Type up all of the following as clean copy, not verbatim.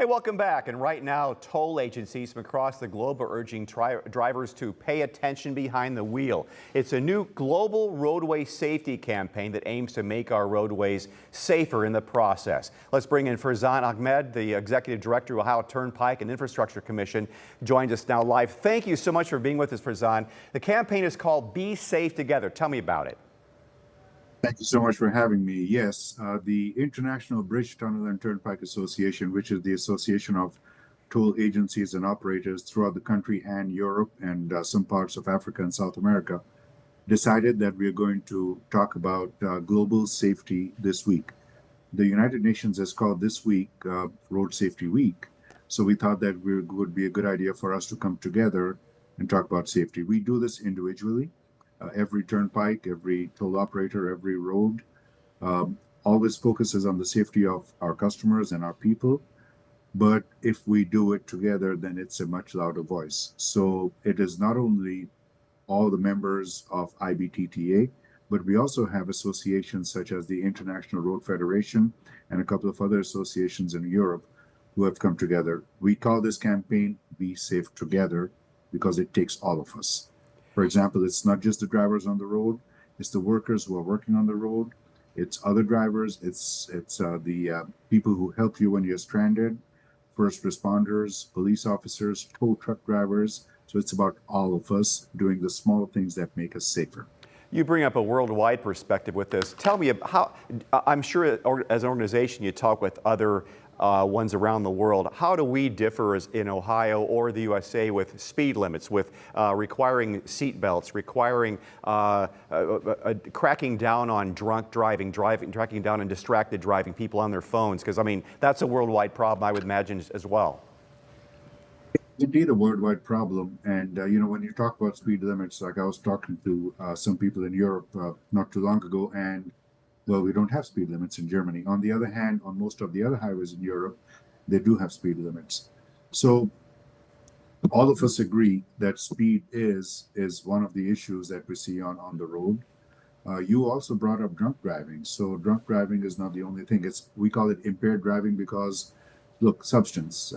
Hey, welcome back. And right now, toll agencies from across the globe are urging drivers to pay attention behind the wheel. It's a new global roadway safety campaign that aims to make our roadways safer in the process. Let's bring in Farzan Ahmed, the Executive Director of Ohio Turnpike and Infrastructure Commission, joins us now live. Thank you so much for being with us, Farzan. The campaign is called Be Safe Together. Tell me about it. Thank you so much for having me. Yes, the International Bridge, Tunnel and Turnpike Association, which is the association of toll agencies and operators throughout the country and Europe and some parts of Africa and South America, decided that we are going to talk about global safety this week. The United Nations has called this week Road Safety Week. So we thought that it would be a good idea for us to come together and talk about safety. We do this individually. Every turnpike, every toll operator, every road always focuses on the safety of our customers and our people. But if we do it together, then it's a much louder voice. So it is not only all the members of IBTTA, but we also have associations such as the International Road Federation and a couple of other associations in Europe who have come together. We call this campaign Be Safe Together because it takes all of us. For example, it's not just the drivers on the road, it's the workers who are working on the road, it's other drivers, it's the people who help you when you're stranded, first responders, police officers, tow truck drivers. So it's about all of us doing the small things that make us safer. You bring up a worldwide perspective with this. Tell me how, I'm sure as an organization you talk with other ones around the world. How do we differ as in Ohio or the USA with speed limits, with requiring seat belts, requiring cracking down on drunk driving, tracking down on distracted driving, people on their phones? Because, I mean, that's a worldwide problem, I would imagine, as well. Indeed, a worldwide problem. And, when you talk about speed limits, like I was talking to some people in Europe not too long ago, and well, we don't have speed limits in Germany. On the other hand, on most of the other highways in Europe, they do have speed limits. So all of us agree that speed is one of the issues that we see on the road. You also brought up drunk driving. So drunk driving is not the only thing. We call it impaired driving because, look, substance.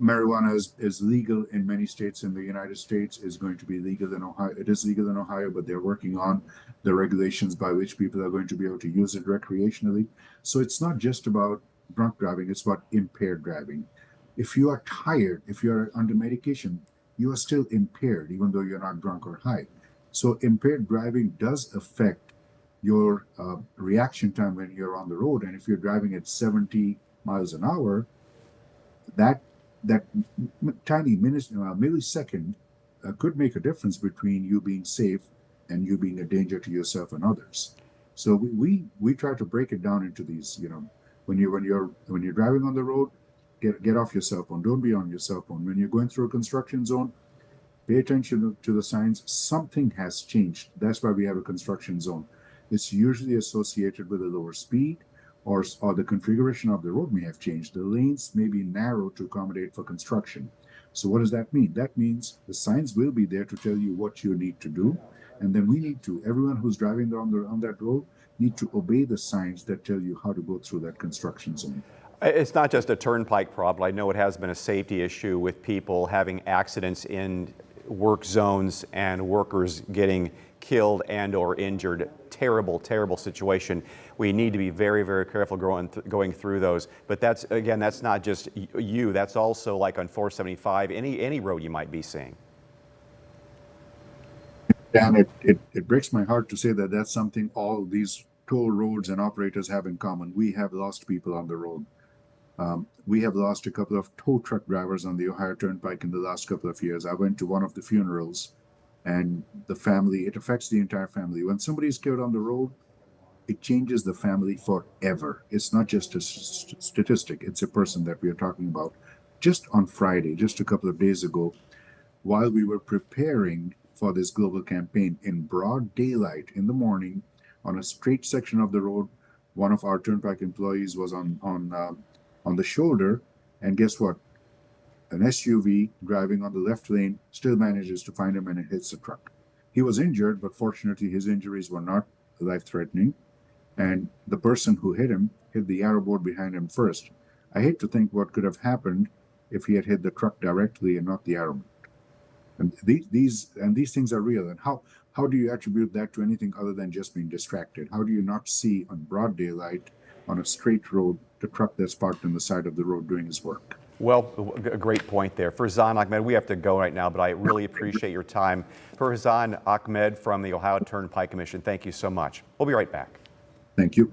Marijuana is legal in many states in the United States, is going to be legal in Ohio. It is legal in Ohio, but they're working on the regulations by which people are going to be able to use it recreationally. So it's not just about drunk driving, it's about impaired driving. If you are tired, if you're under medication, you are still impaired, even though you're not drunk or high. So impaired driving does affect your reaction time when you're on the road. And if you're driving at 70 miles an hour, that tiny millisecond could make a difference between you being safe and you being a danger to yourself and others. So we try to break it down into these. When you're driving on the road, get off your cell phone. Don't be on your cell phone. When you're going through a construction zone, pay attention to the signs. Something has changed. That's why we have a construction zone. It's usually associated with a lower speed, or the configuration of the road may have changed. The lanes may be narrow to accommodate for construction. So what does that mean? That means the signs will be there to tell you what you need to do. And then everyone who's driving on that road need to obey the signs that tell you how to go through that construction zone. It's not just a turnpike problem. I know it has been a safety issue with people having accidents in work zones and workers getting killed and or injured. Terrible, terrible situation. We need to be very, very careful going through those. But that's not just you. That's also like on 475, any road you might be seeing. Dan, it breaks my heart to say that that's something all these toll roads and operators have in common. We have lost people on the road. We have lost a couple of tow truck drivers on the Ohio Turnpike in the last couple of years. I went to one of the funerals, and it affects the entire family. When somebody is killed on the road, it changes the family forever. It's not just a statistic, it's a person that we are talking about. Just on Friday, just a couple of days ago, while we were preparing for this global campaign, in broad daylight in the morning, on a straight section of the road, one of our turnpike employees was on the shoulder, and guess what? An SUV driving on the left lane still manages to find him and it hits the truck. He was injured, but fortunately his injuries were not life-threatening. And the person who hit him hit the arrow board behind him first. I hate to think what could have happened if he had hit the truck directly and not the arrow. And these things are real. And how do you attribute that to anything other than just being distracted? How do you not see on broad daylight on a straight road the truck that's parked on the side of the road doing his work? Well, a great point there. Farzan Ahmed, we have to go right now, but I really appreciate your time. Farzan Ahmed from the Ohio Turnpike Commission, thank you so much. We'll be right back. Thank you.